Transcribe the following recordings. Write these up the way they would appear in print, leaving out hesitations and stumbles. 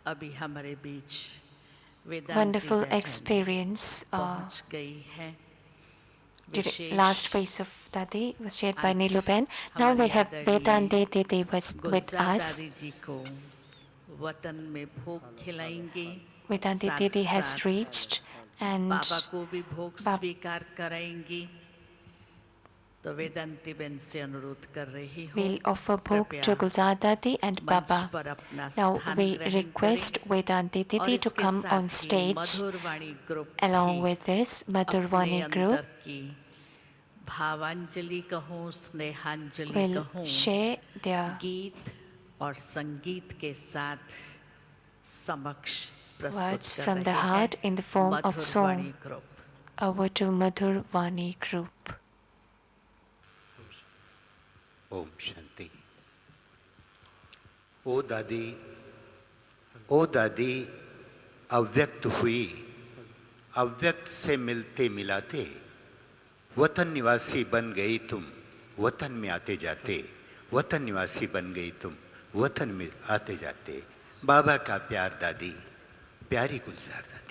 अभी हमारे बीच वेदांती wonderful बहन experience. पहुंच गई है। विशेष Last phase of Dadi was shared by आज Niluben. Now we हमारी have आदरणीय Vedanti Didi with Gulzar us. दादी जी को वतन में भोग खिलाएंगे, Vedanti साथ Didi has साथ reached and बाबा को भी भोग Bab स्वीकार कराएंगी। तो वेदांती बहन से अनुरोध कर रही हूँ, will offer bhog कृपया to Gulzar Dadi and मंच Baba. पर अपना Now स्थान we ग्रहण करें request Vedanti और Didi to इसके come on साथ ही stage. मधुर वाणी ग्रुप भी Along with this, अपने Madhurvani group अंदर की भावांजलि कहूँ, स्नेहांजलि will कहूँ, share their गीत और संगीत के साथ समक्ष प्रस्तुत words कर from the रहे हैं। heart in the form of मधुर song. वाणी group. Over to Madhurvani group. ओम शांति। ओ दादी अव्यक्त हुई, अव्यक्त से मिलते मिलाते वतन निवासी बन गई तुम, वतन में आते जाते वतन निवासी बन गई तुम, वतन में आते जाते। बाबा का प्यार दादी, प्यारी गुलजार दादी।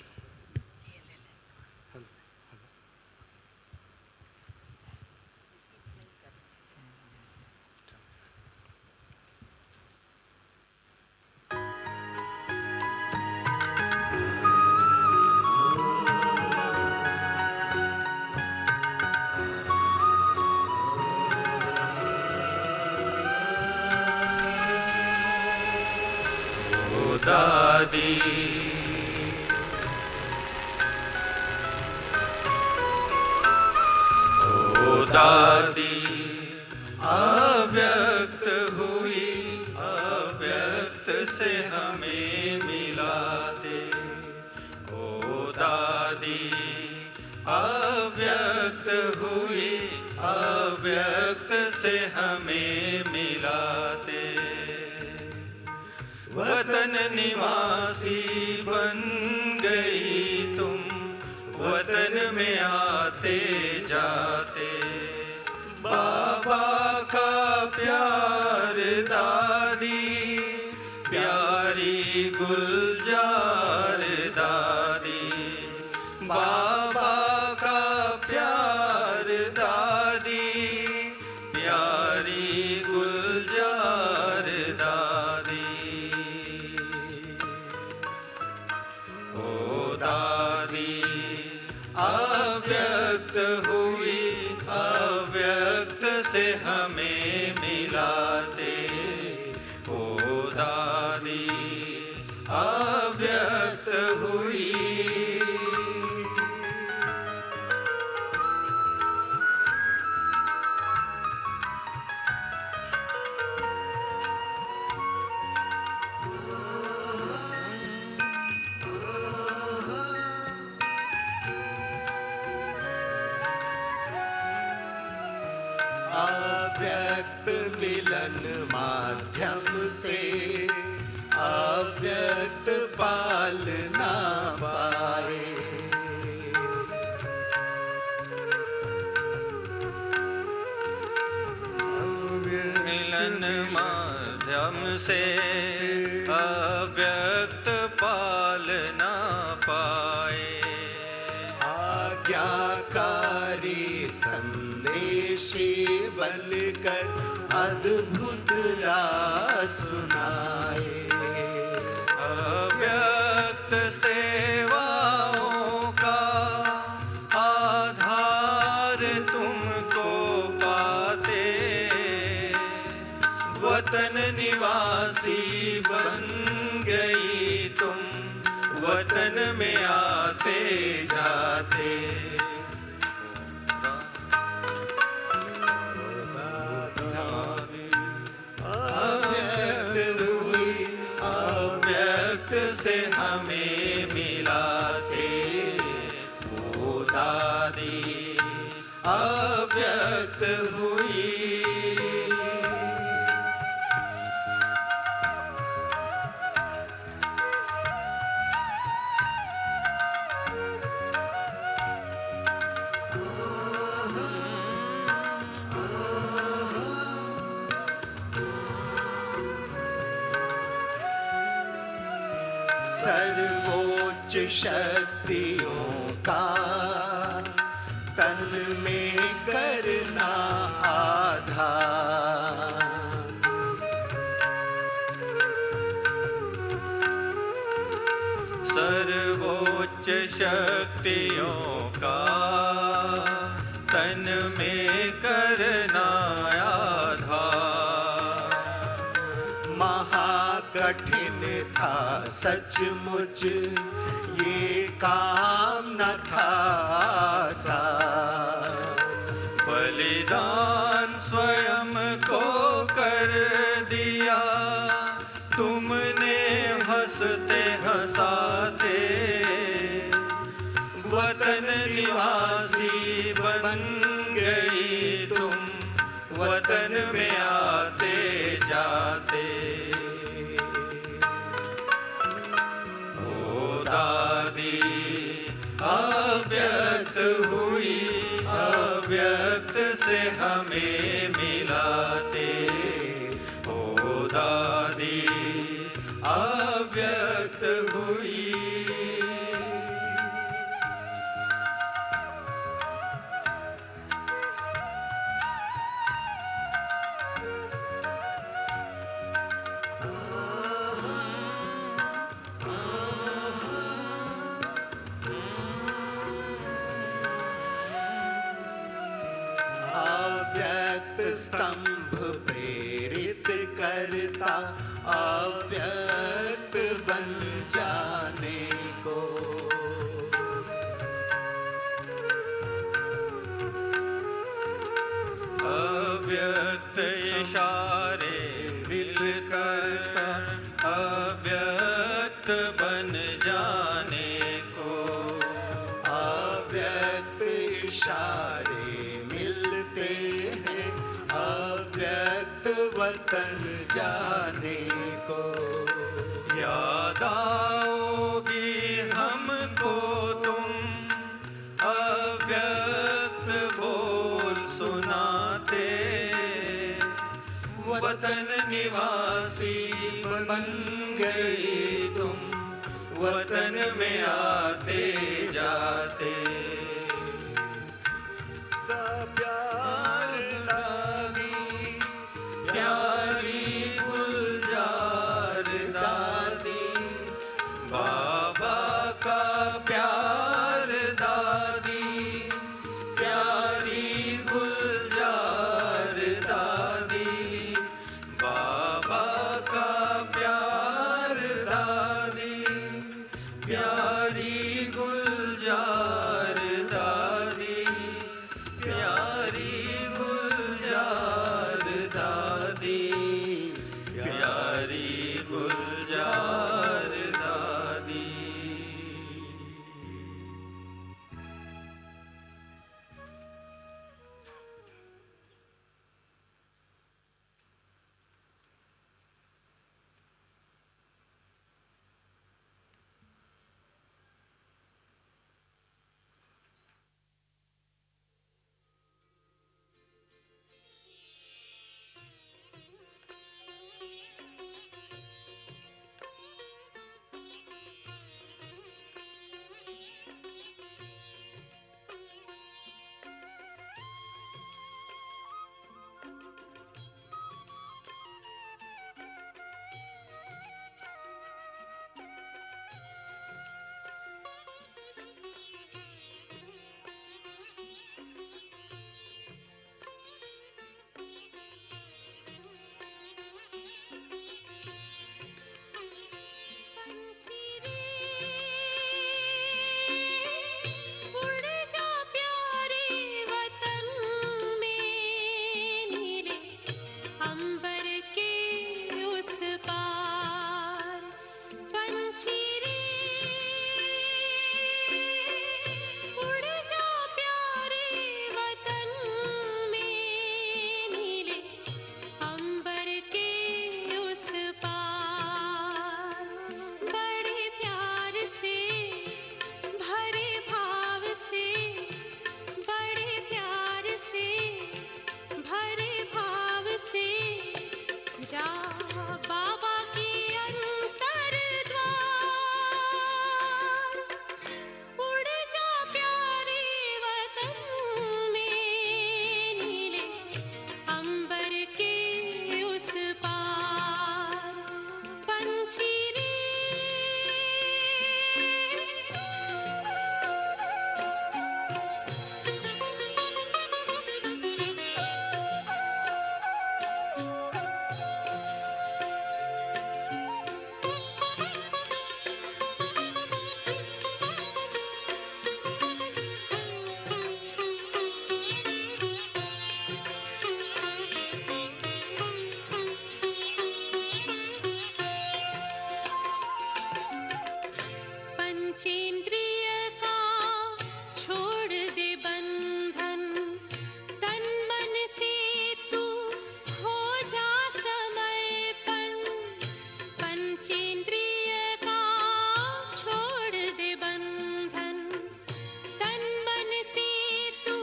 दादी ओ दादी अव्यक्त हुई, अव्यक्त से हमें मिलाते। ओ दादी अव्यक्त हुई, अव्यक्त से हमें मिलाते। वतन निवासी बन गई तुम, वतन में आते जाते। बाबा का प्यार दादी, प्यारी गुलजार दादी। बाबा का प्यार दादी, प्यारी गुलजार दादी। दादी अव्यक्त हुई, अव्यक्त से हमें मिलाते। ओ दादी अव्यक्त हुई। अव्यक्त मिलन माध्यम से, अव्यक्त पालना पाए। मिलन माध्यम से अव्यक्त पालना पाए। आज्ञाकारी संदेशी बनकर अद्भुत राह सुनाए। अव्यक्त सेवाओं का आधार तुमको पाते। वतन निवासी बन गई तुम, वतन में आते जाते। अव्यक्त हुई, अव्यक्त से हमें मिलाते। वो दादी अव्यक्त हुई। सर्वोच्च शक्तियों का तन में करना आधार। सर्वोच्च शक्तियों का तन में करना आधार। महाकठिन था सचमुच ये काम न था आसान। बलिदान स्वयं को कर दिया तुमने हंसते हंसाते। वतन निवासी बन गई तुम वतन में आते जाते। ओ दादी अव्यक्त हुई अव्यक्त से हमें मिलाते। ओ दादी अव्यक्त हुई। अव्यक्त स्तंभ प्रेरित करता अव्यक्त बन जाने को। अव्यक्त इशारे मिलकर अव्यक्त बन जाने को। अव्यक्त इशारे मिलते हैं अव्यक्त वतन जाने को। याद आओगी हमको तुम अव्यक्त बोल सुनाते। वतन निवासी बन गई तुम वतन में आते जाते। प्यार लागी प्यारी गुलजार दादी। बाबा का प्यार दादी प्यारी गुलजार दादी। बाबा का प्यार दादी प्यारी गुलजार पंचेंद्रिय का छोड़ दे बंधन, तन मन से तू हो जा समर्पण। पंचेंद्रिय का छोड़ दे बंधन, तन मन से तू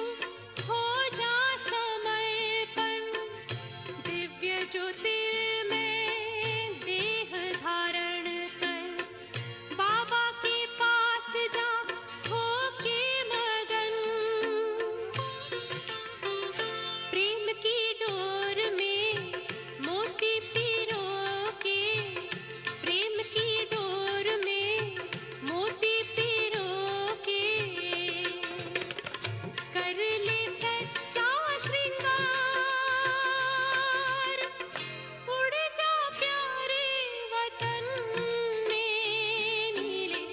हो जा समर्पण। दिव्य ज्योतिर्मय देह धारण कर, बाबा के पास जा होके मगन। प्रेम की डोर में मोती पिरो के, प्रेम की डोर में मोती पिरो के, कर ले सच्चा श्रृंगार। उड़ जा प्यारे वतन में, नीले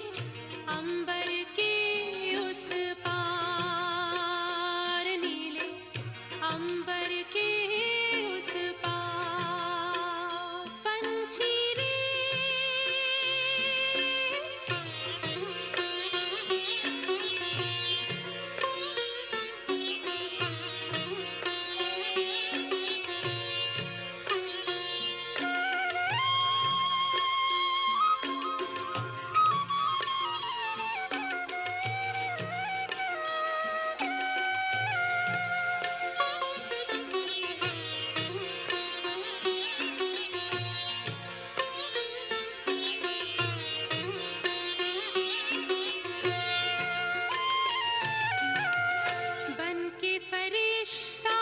अंबर के उस पार, नीले अंबर के उस पार। पंछी रे बन के फरिश्ता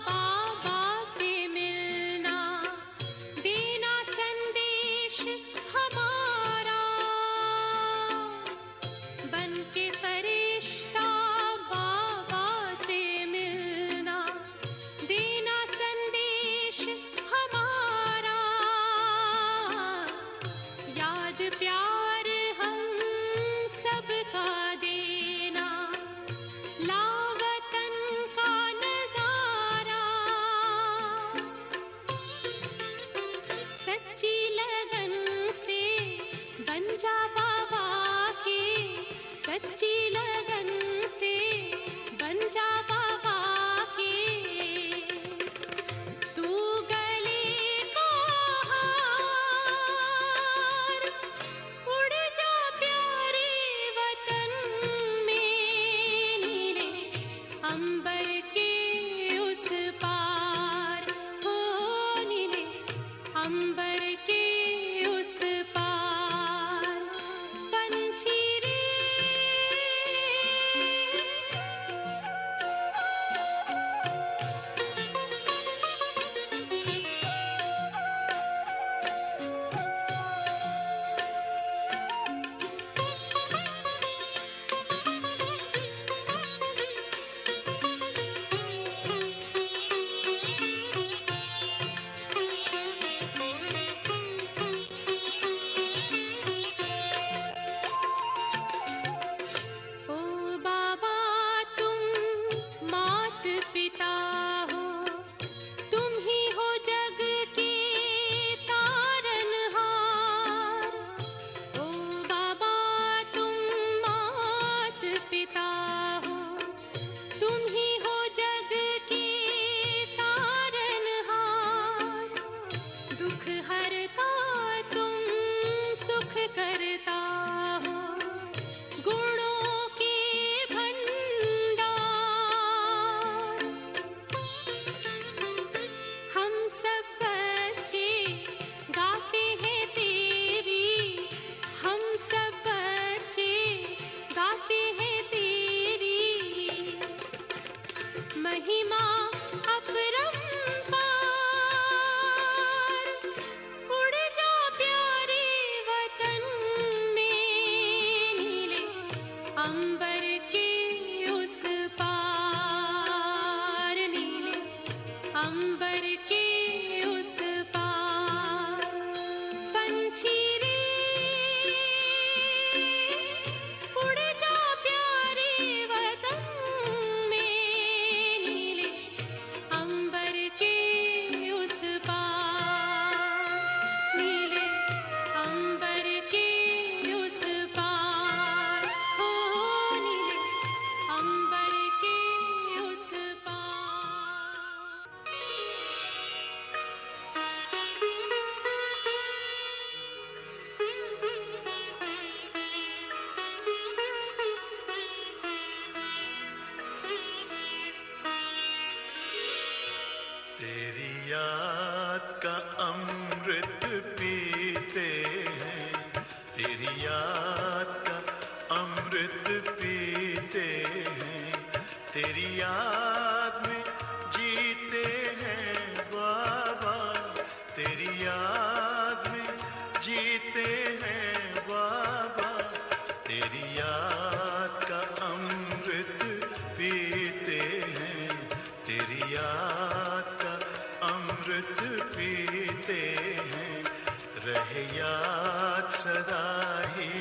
बाबा से मिलना, देना संदेश हमारा। बन के फरिश्ता बाबा से मिलना, देना संदेश हमारा। याद प्यार हम सबका देना, लावतन का नजारा। सच्ची लगन से बन जा बाबा के, सच्ची लगन से बन जा बाबा के। तू गले को हार, उड़ जा प्यारे वतन में, नीले अंबर के उस पार। हो नीले अंबर के उस पार। पंछी रे तेरी याद का अमृत पीते हैं, तेरी याद में जीते हैं बाबा, तेरी याद में जीते हैं बाबा, तेरी याद का अमृत पीते हैं, तेरी याद का अमृत पीते हैं। रहे याद सदा ही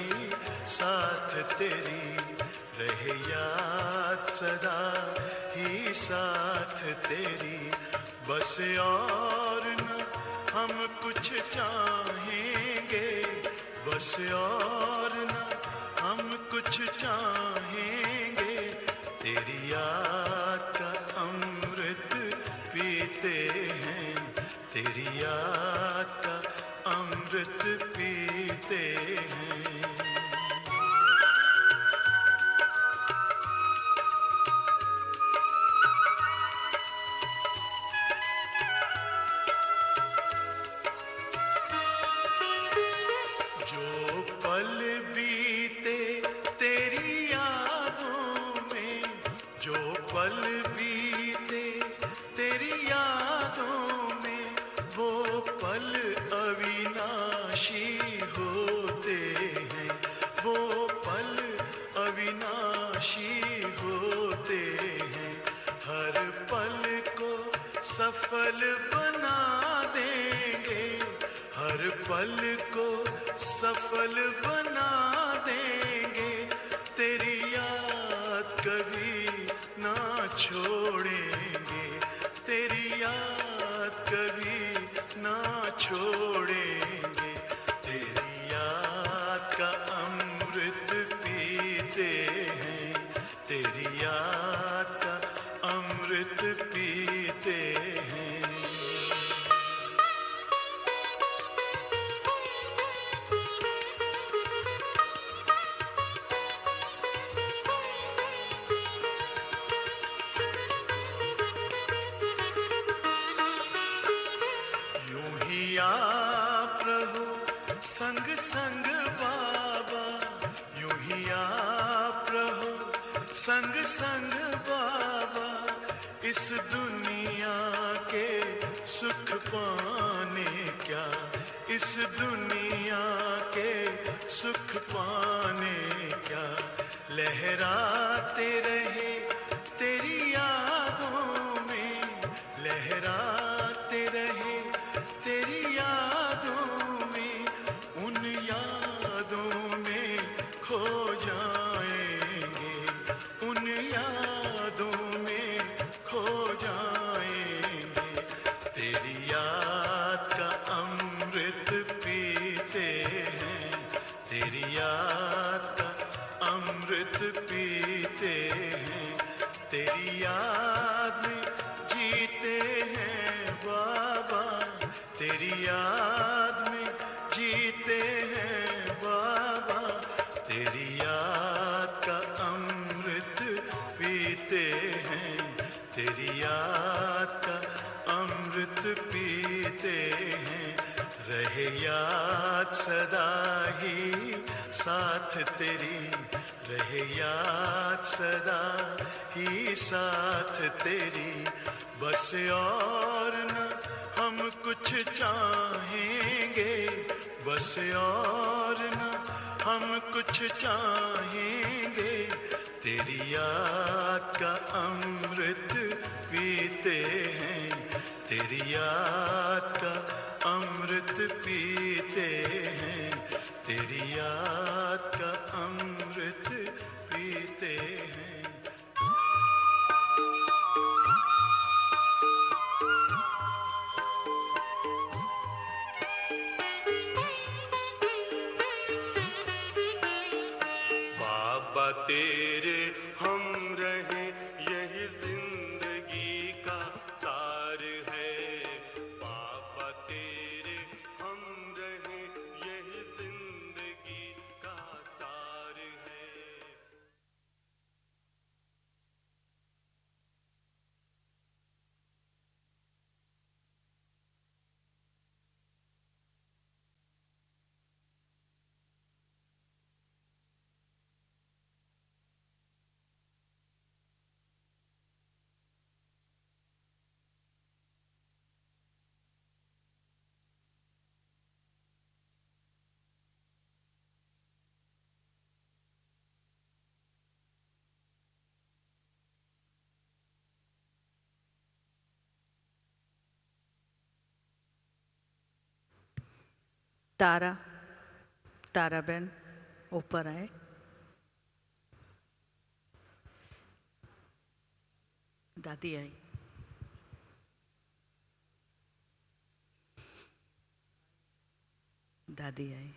साथ तेरी, रहे याद सदा ही साथ तेरी, बस और न हम कुछ चाहेंगे, बस और न हम कुछ चाहेंगे, तेरी याद का अमृत पीते हैं, तेरी याद का अमृत पीते हैं। जो पल बीते तेरी यादों में, जो पल बीते तेरी यादों में, वो पल अविनाशी होते हैं, वो पल अविनाशी होते हैं। हर पल को सफल बना देंगे, हर पल को सफल बना देंगे, तेरी याद कभी ना छोड़ेंगे, तेरी याद कभी ना छोड़ेंगे, तेरी याद का अमृत पीते हैं, तेरी याद का अमृत पीते हैं। आप रहो संग संग बाबा, यूं ही आप रहो संग संग बाबा, इस दुनिया के सुख पाने क्या, इस दुनिया के सुख पाने क्या, लहराते रहे तेरी यादों में, लहराते रहे तेरी यादों में, उन यादों में खो जाएंगे, उन यादों में खो जाएंगे, तेरी याद का अमृत पीते हैं, तेरी याद का अमृत पीते हैं, तेरी याद में जीते हैं बाबा, तेरी याद में जीते हैं बाबा, तेरी याद का अमृत पीते हैं, तेरी याद का अमृत पीते हैं। रहे याद सदा ही साथ तेरी, रहे याद सदा ही साथ तेरी, बस और न हम कुछ चाहेंगे, बस और न हम कुछ चाहेंगे, तेरी याद का अमृत पीते हैं, तेरी याद का अमृत पीते हैं, तेरी याद का अमृत पीते हैं। बाबा तेरे हम रहे यही जिंदगी का सार है, बाबा तेरे हम रहे यही जिंदगी का सार है। तारा, तारा बहन ऊपर आए। दादी आई। दादी आई।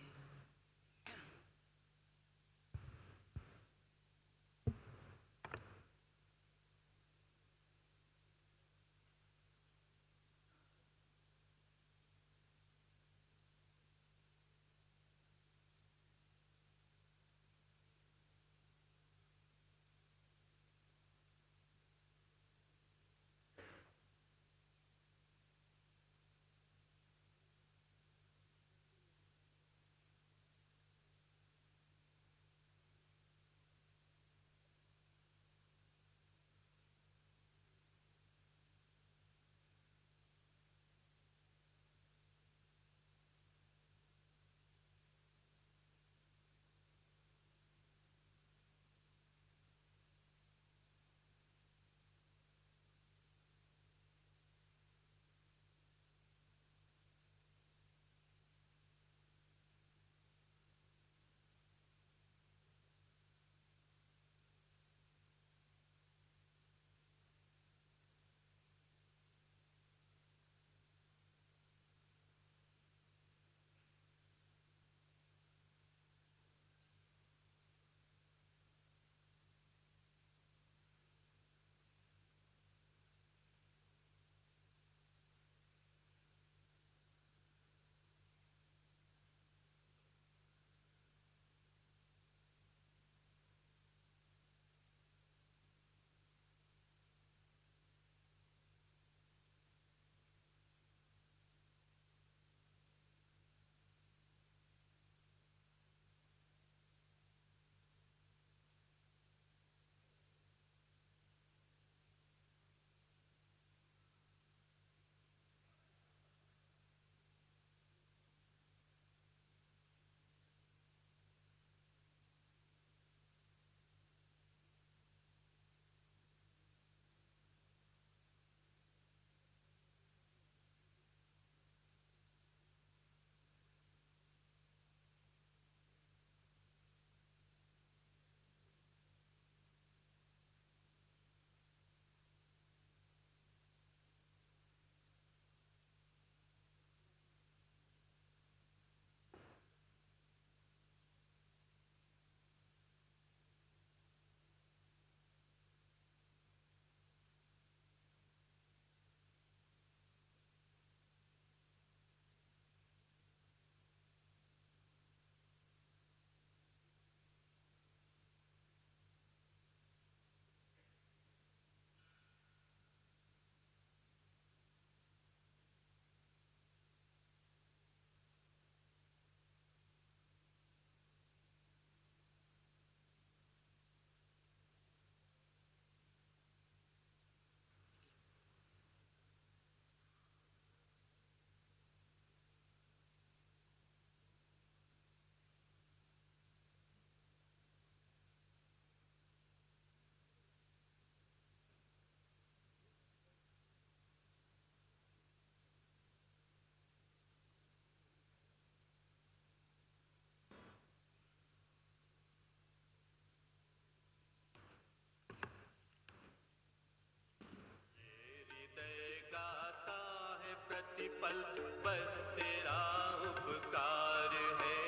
प्रतिपल बस तेरा उपकार है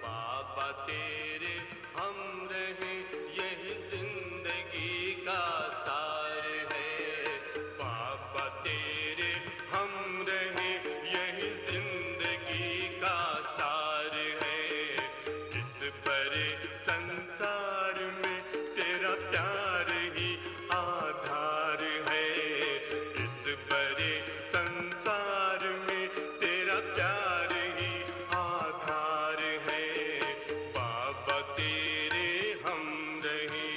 बाबा, तेरे हम रहे यही जिंदगी का सार है बाबा, तेरे हम रहे यही जिंदगी का सार है। इस बड़े संसार में तेरा प्यार ही आधार है, इस बड़े संसार में तेरा प्यार ही आधार है बाबा, तेरे हम रहे।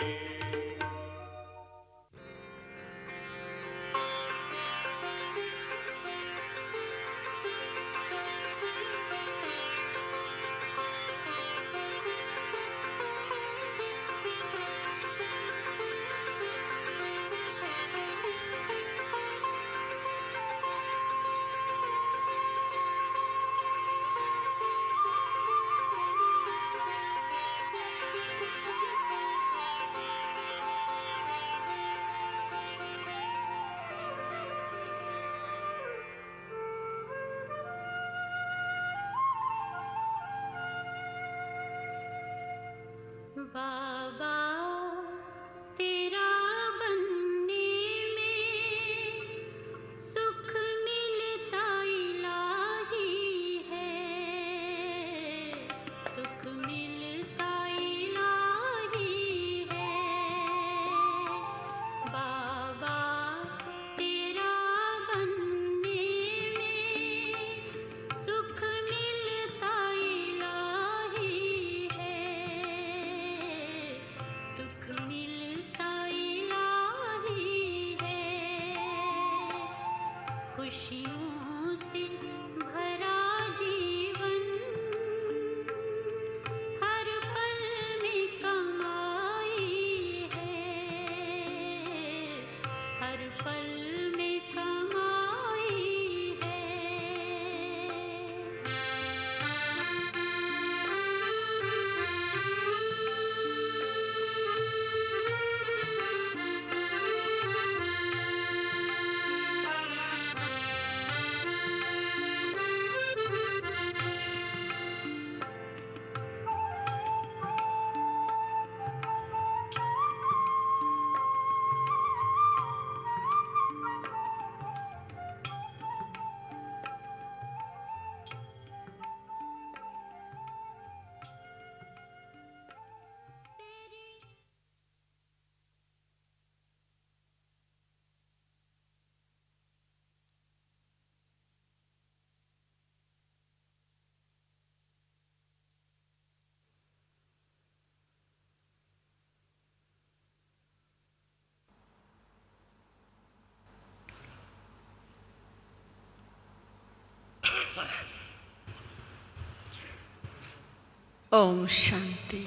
ओम शांति।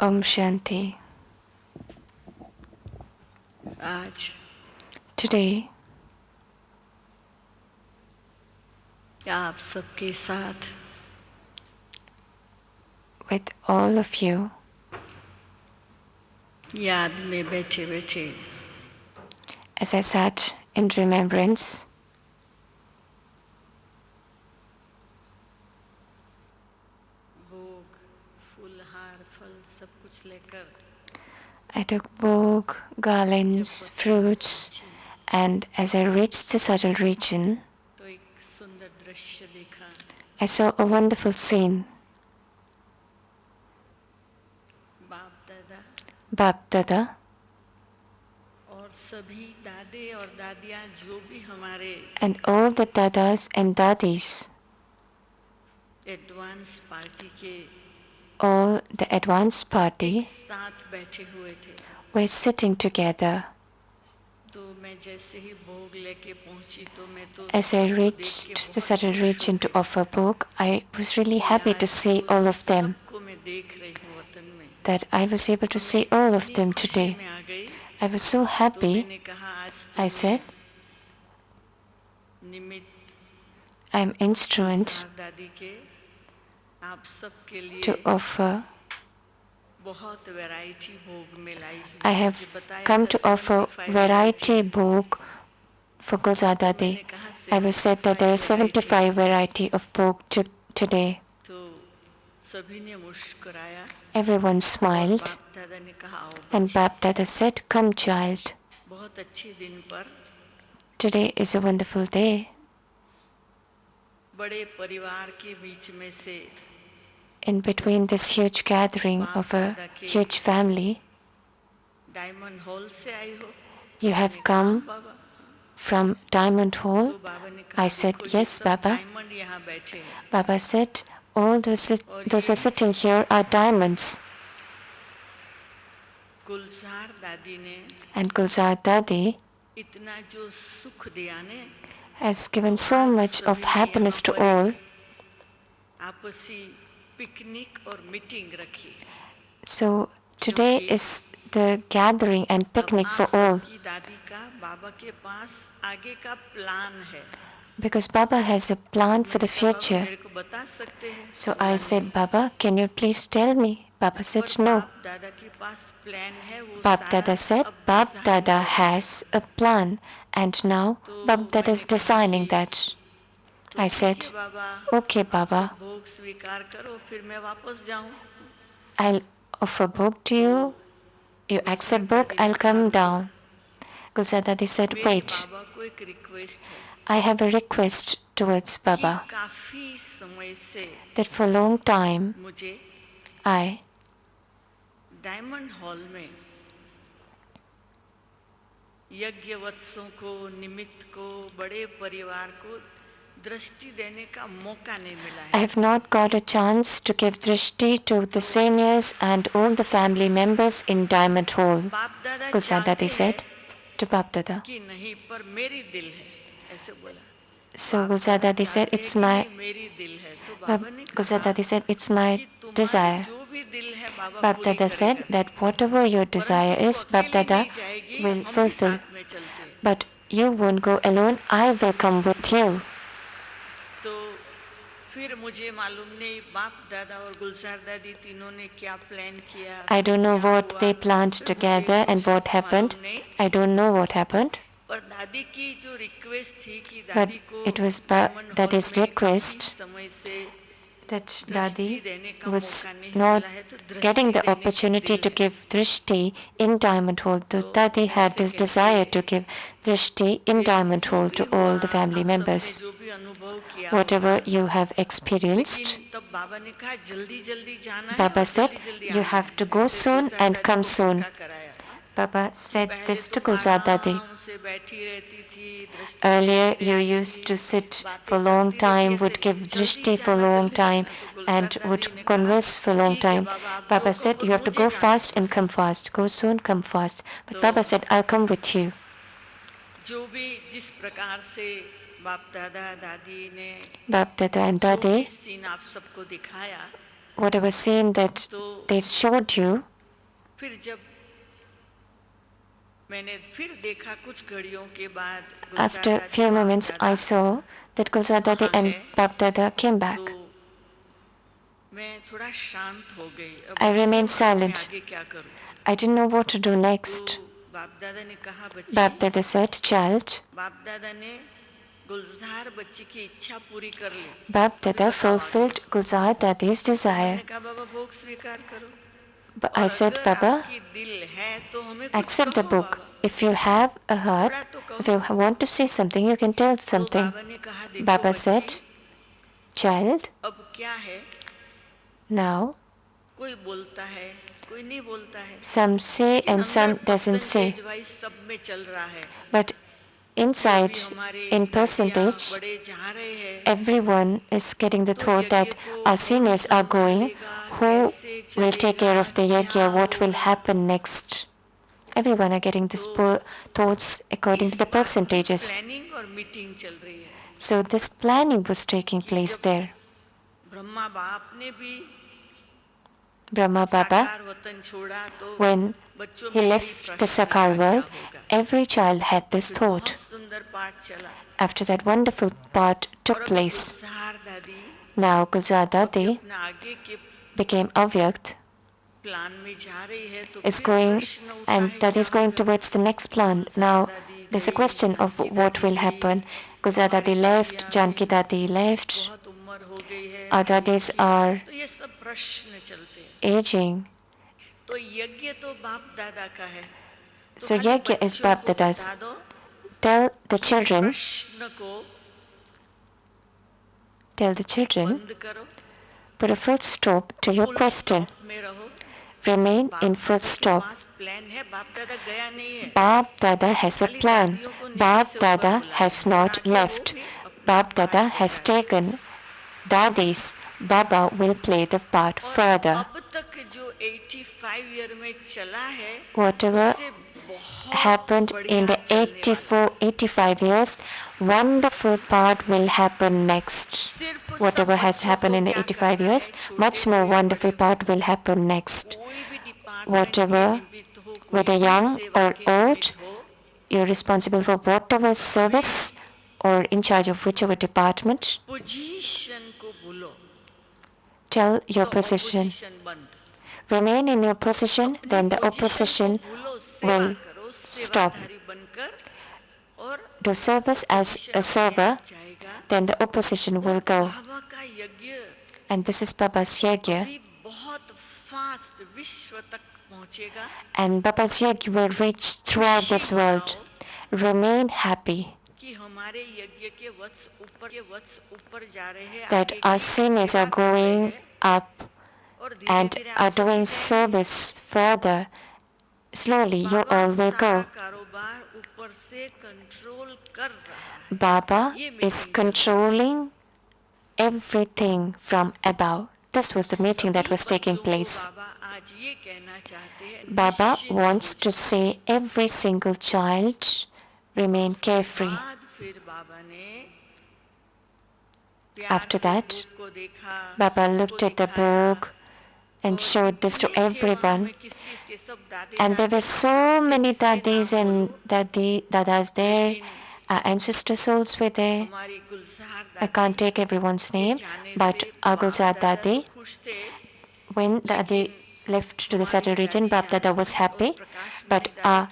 Om Shanti. आज Today, आप सबके साथ with all of you, याद में बैठे बैठे as I sat in remembrance, भोग फूलहार फल सब कुछ लेकर I took bhog, garlands, fruits, and as I reached the subtle region, तो एक सुंदर दृश्य देखा। I saw a wonderful scene. बाप दादा Bap Dada और सभी दादे और दादियाँ जो भी हमारे and all the dadas and dadis, advance party के all the advanced party, साथ बैठे हुए थे। were sitting together. तो मैं जैसे ही भोग लेके पहुंची तो मैं तो As I सबको देख के reached the बहुत subtle खुश region हो to गई। offer bhog, I was really happy to आज see तो all of them, सबको मैं देख रही हूँ वतन में। that I was able to see all of them इतनी खुशी today. में आ गई। I was so तो happy, मैंने कहा आज तो I said, मैं निमित्त I am instrument सार दादी के आप सबके लिए to offer. बहुत वैरायटी भोग में लाई हूँ। I have मुझे बताया come था to offer 75 variety bhog for Gulzar Dadi. I was said that there are 75 variety of bhog today. तो सभी ने मुस्कुराया। Everyone smiled, बाप दादा ने कहा आओ and बच्चे, Bap Dada said, "Come, child. बहुत अच्छे दिन पर Today is a wonderful day. बड़े परिवार के बीच में से In between this huge gathering of a huge family, diamond hall से आई हो। you have मैंने कहा, come Baba. from Diamond Hall." तो बाबा ने कहा I said, देखो, ये "Yes, सब Baba." डायमंड यहाँ बैठे हैं। Baba said, "All those who are sitting here are diamonds." गुलजार दादी ने And Gulzar Dadi इतना जो सुख दिया ने has given so much of happiness to all. आपसी पिकनिक और मीटिंग रखी। So today is the gathering and picnic for all, सबकी दादी का बाबा के पास आगे का प्लान है। because Baba has a plan for the मैंने कहा, "बाबा, future." मेरे को बता सकते हैं? So I said, "Baba, can you please tell me?" Baba said, पर "No." बाप दादा के पास प्लान है वो Bap सारा Dada said, अब "Bap design Dada हो गया। has a plan, and now Bap Dada is designing that." तो I ठीक said, है बाबा, "Okay, आप Baba, सब भोग स्वीकार करो फिर मैं वापस जाऊं। I'll offer bhog to you. You accept bhog, I'll come down." Gulzar Dadi said, मेरे "Wait, बाबा को एक रिक्वेस्ट है I have a request towards कि Baba, काफी समय से that for a long time मुझे I डायमंड हॉल में यज्ञ वत्सों को निमित्त को बड़े परिवार को दृष्टि देने का मौका नहीं मिला I है। have not got a chance to give drishti to the seniors and all the family members in Diamond Hall." बाप दादा Gulzar चाहते Dadi said हैं to Bap Dada. कि नहीं पर मेरी दिल है ऐसे बोला। So बाप Gulzar दादा Dadi said, चाहते "It's हैं कि my," नहीं, मेरी दिल है। तो बाबा ने Gulzar कहा Dadi said, "It's my कि तुम्हारी desire." जो भी दिल है बाबा Bap पूरी Dada said करेगा। that whatever your desire परंतु is, तू Bap अकेली Dada नहीं जाएगी, will हम भी fulfill. साथ में चलते हैं। But you won't go alone, I will come with you. तो फिर मुझे मालूम नहीं बाप दादा और गुलजार दादी तीनों ने क्या प्लान किया। I don't know क्या what हुआ, they planned फिर मुझे together and कुछ what happened. मालूम नहीं। I don't know what happened. और दादी की जो रिक्वेस्ट थी कि But दादी को it was diamond hall Dadi's में request काफी समय से that दृष्टि Dadi देने का was मौका नहीं not मिला है, तो दृष्टि getting the देने की opportunity दिल to है। give drishti in Diamond Hall. So तो Dadi had ऐसे this कहके desire to give drishti in फिर Diamond जो Hall भी to हुआ, all the family आप सबने members. जो भी अनुभव किया Whatever होगा, you have experienced, लेकिन तब बाबा ने कहा जल्दी जल्दी जाना है Baba और said, जल्दी "You आना have है।" to go ऐसे soon गुलजार and दादी come को soon. पक्का कराया। Baba said पहले this to तुम Gulzar Dadi. आराम से बैठी रहती थी, दृष्टि Earlier, देती you रहती used थी, to sit बातें for a long करती रहती time, ऐसे, would give जल्दी drishti for a जाना, long जल्दी time, जाना। तो गुलजार and दादी would ने कहा, converse for a long "ठीक है time. बाबा, आप Baba जो said, कहो, "You have to मुझे go जाना fast है and बस।" come fast. Go soon, come fast." But तो Baba said, "I'll come with you." जो भी जिस प्रकार से बाप दादा दादी ने Bap Dada and जो भी Dadi, सीन आप सबको दिखाया, whatever scene that तो they showed you, फिर जब मैंने फिर देखा कुछ घड़ियों के बाद after गुलजार few दादी, moments बाप I दादा, saw that Gulzar Dadi and Bap Dada came back. तो मैं थोड़ा शांत हो गई. अब I मुझे remained नहीं मालूम मैं silent. आगे क्या करूं. I didn't know what to do तो next. बाप दादा ने कहा, Bap बच्ची, Dada said, child, बाप दादा ने गुलजार बच्ची की इच्छा पूरी कर ली. Bap अभी Dada बताओ आगे. fulfilled Gulzar Dadi's desire. मैंने कहा, बाबा भोग स्वीकार करो. But और I said, अगर Baba, आपकी दिल है तो हमें कुछ accept the कहो book. Baba. If you have a heart, थोड़ा तो if कहो. you want to say something, you can tell तो something. बाबा ने कहा, देखो Baba बच्ची, said, child, अब क्या है, now कोई बोलता है, कोई नहीं बोलता है. some say लेकिन and some अंदर doesn't say. percentage wise सब में चल रहा है. But inside, in percentage, बड़े जा रहे हैं. everyone is getting the thought that our seniors are going. Who will take care of the yajna? What will happen next? Everyone are getting these thoughts according to the percentages. Planning और meeting चल रही है. So this planning was taking place there. Brahma बाप ने भी Brahma Baba, साकार वतन छोड़ा तो when बच्चों he में यही left the प्रश्न Sakar था, world, क्या होगा? every child had this फिर thought. बहुत सुंदर पाठ चला. After that wonderful part और took अब place, गुलजार दादी now Gulzar Dadi अपना आगे के became Avyakt, प्लान में जा रही है तो is फिर going, प्रश्न उठा and है, Dadi क्या is going होगा? towards the next plan. Now there's a question of what will happen. Gulzar Dadi left, Janki Dadi left, बहुत उम्र हो गई है, our Dadis are तो ये सब प्रश्न चलते हैं. aging. तो यज्ञ तो बाप दादा का है. तो So खाली yajna is बच्चों Bap को Dada's. बता दो, Tell the children, प्रश्न को बंद करो. put a full stop to your full question. Stop में रहो. Remain बाप in full दादा के stop. पास प्लान है, बाप दादा गया नहीं है. Bap Dada has a खाली plan. दादियों को नीचे Bap से ऊपर Dada बुलाया. has और not आगे वो left. भी अपना Bap पार्ट Dada has निभाएगा. taken Dadis. Baba will play the part और further. अब तक जो 85 ईयर में चला है, Whatever उससे बहुत happened in the बढ़िया चलने वाला. 85 years, wonderful part will happen next. सिर्फ Whatever सब has बच्चों happened को in the क्या 85 करना years, है, छोटे much more हो या wonderful बड़े part will happen next. कोई भी डिपार्टमेंट Whatever, के निमित्त हो, कोई whether भी young सेवा or के old, निमित्त हो, you're responsible for whatever service or in charge of whichever department. Position को भूलो. Tell your तो position. opposition बंद. Remain in your position, अपनी then the पोजीशन opposition को भूलो, सेवा will करो, stop. सेवाधारी बनकर, और do service as position a अपने server, आप जाएगा. then the opposition will और go. बाबा का यज्ञ And this is Baba's yajna. भी बहुत फास्ट विश्व तक पहुंचेगा. And Baba's yajna will reach throughout this world. Remain happy कि हमारे यज्ञ के वत्स ऊपर जा रहे हैं, that आगे our की seniors are सेवा कर रहे going हैं, up और and धीरे-धीरे are आप सब doing भी जाएंगे. service further. Slowly, you Baba all will सारा go. कारोबार ऊपर से कंट्रोल कर रहा है. Baba ये is meeting controlling everything from above. This was the meeting that was सभी taking बच्चों को place. बाबा आज ये कहना चाहते हैं, Baba निश्चिंत wants हो to say every single child remain उसके carefree. बाद फिर बाबा ने प्यार After से that, बुक को देखा, Baba सबको looked at the दिखाया, book and और showed this to इतने थे वहाँ everyone. में किस-किस के सब दादे And there दादी were सब so थे, many किसके dadis नाम and बोलूं? dadas there. लेकिन Our ancestor souls were there. हमारी गुलजार I can't दादी take everyone's के name, जाने but से our बाप Gulzar दादा तो Dadi, खुश थे, when Dadi left to the southern region, Bap Dada was happy. But our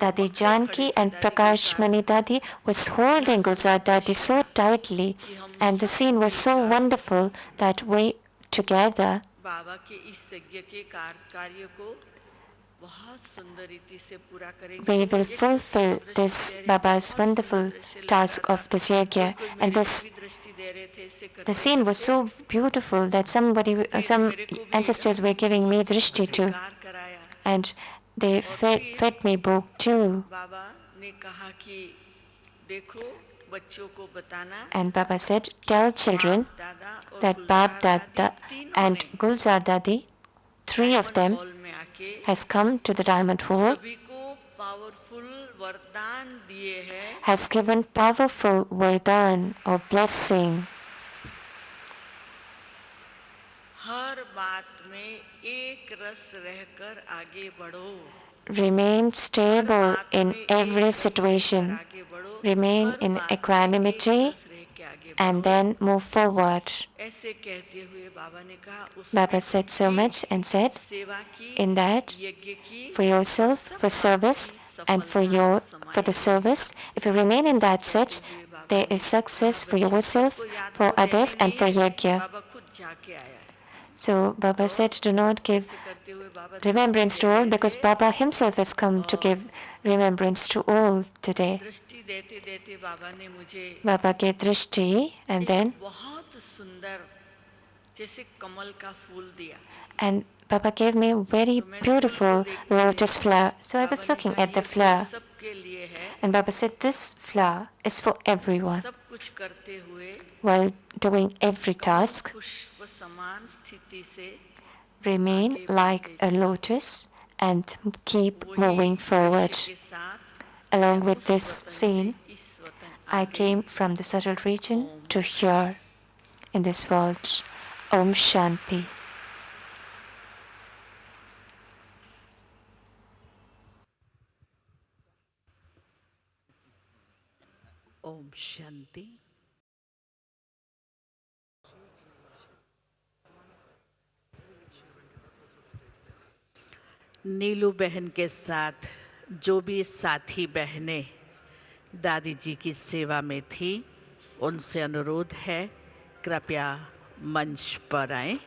Dadi Janki and Prakash Mani Dadi was holding Gulzar Dadi so tightly, and the scene was so wonderful that we together बाबा के इस यज्ञ के कार्य को बहुत सुंदर रीति से पूरा करेंगे. we will fulfill this Baba's wonderful task of this yajna. And this, the scene was so beautiful that some ancestors were giving me drishti too, and they fed me book too. बाबा ने कहा कि देखो बच्चों को बताना And Baba said, tell children दादा और that Bap Dada and Gulzar Dadi, three of them, hall में आके has come to the Diamond Hall सभी को पावर पावरफुल वरदान दिए हैं has given powerful vardhan or blessing. हर बात में एक रस रहकर आगे बढ़ो Remain stable in every situation. Remain in equanimity and then move forward. ऐसे कहते हुए बाबा ने कहा उस Baba said so much and said, सेवा की in that, यज्ञ की for yourself, for service, and for the service, if you remain in that such, there is success for yourself, for others, and for yajna. बाबा खुद जाके आया है So Baba said, do not give ऐसे करते हुए बाबा remembrance to all, because Baba himself has come to give remembrance to all today. दृष्टि देते देते बाबा ने मुझे Baba gave drishti and then, बहुत सुंदर जैसे कमल का फूल दिया and Baba gave me a very beautiful lotus flower. So I was looking at the flower, सबके लिए है and Baba said, this flower is for everyone. सब कुछ करते हुए While doing every task, पुष्प समान स्थिति से remain like a lotus and keep moving forward. के साथ Along with उस this वतन से scene, इस वतन I came from the subtle region to here in this world. Om Shanti. Om Shanti. नीलू बहन के साथ जो भी साथी बहनें दादी जी की सेवा में थी, उनसे अनुरोध है कृपया मंच पर आएं।